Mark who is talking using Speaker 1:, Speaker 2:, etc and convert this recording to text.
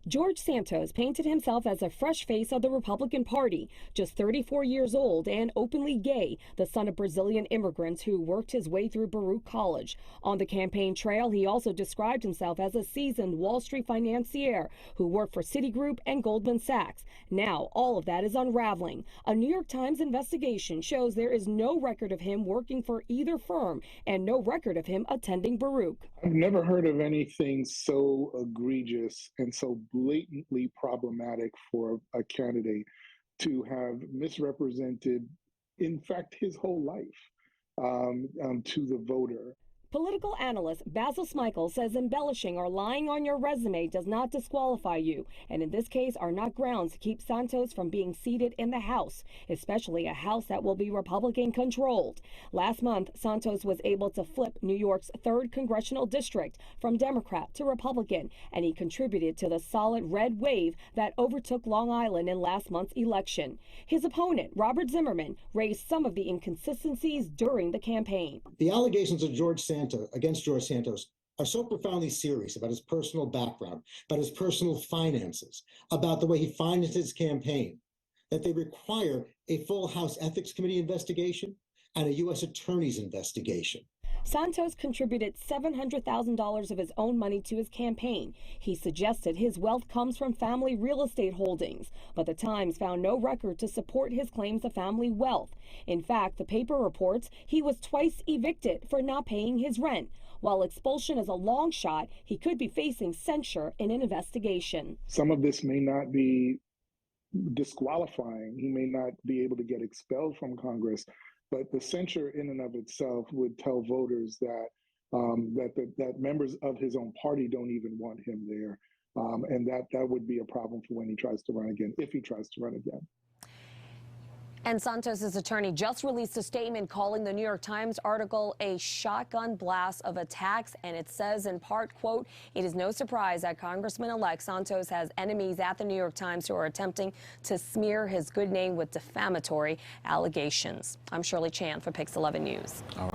Speaker 1: George Santos painted himself as a fresh face of the Republican Party, just 34 years old and openly gay, the son of Brazilian immigrants who worked his way through Baruch College. On the campaign trail, he also described himself as a seasoned Wall Street financier who worked for Citigroup and Goldman Sachs. Now, all of that is unraveling. A New York Times investigation shows there is no record of him working for either firm and no record of him attending Baruch.
Speaker 2: I've never heard of anything so egregious and so blatantly problematic for a candidate to have misrepresented, in fact, his whole life to the voter.
Speaker 1: Political analyst Basil Smikle says embellishing or lying on your resume does not disqualify you, and in this case are not grounds to keep Santos from being seated in the House, especially a House that will be Republican-controlled. Last month, Santos was able to flip New York's 3rd congressional district from Democrat to Republican, and he contributed to the solid red wave that overtook Long Island in last month's election. His opponent, Robert Zimmerman, raised some of the inconsistencies during the campaign.
Speaker 3: The allegations of against George Santos are so profoundly serious about his personal background, about his personal finances, about the way he financed his campaign, that they require a full House Ethics Committee investigation and a U.S. Attorney's investigation.
Speaker 1: Santos contributed $700,000 of his own money to his campaign. He suggested his wealth comes from family real estate holdings, but the Times found no record to support his claims of family wealth. In fact, the paper reports he was twice evicted for not paying his rent. While expulsion is a long shot, he could be facing censure in an investigation.
Speaker 2: Some of this may not be disqualifying. He may not be able to get expelled from Congress. But the censure in and of itself would tell voters that that members of his own party don't even want him there. And that would be a problem for when he tries to run again, if he tries to run again.
Speaker 1: And Santos's attorney just released a statement calling the New York Times article a shotgun blast of attacks. And it says in part, quote, "It is no surprise that Congressman-elect Santos has enemies at the New York Times who are attempting to smear his good name with defamatory allegations." I'm Shirley Chan for Pix 11 News. All right.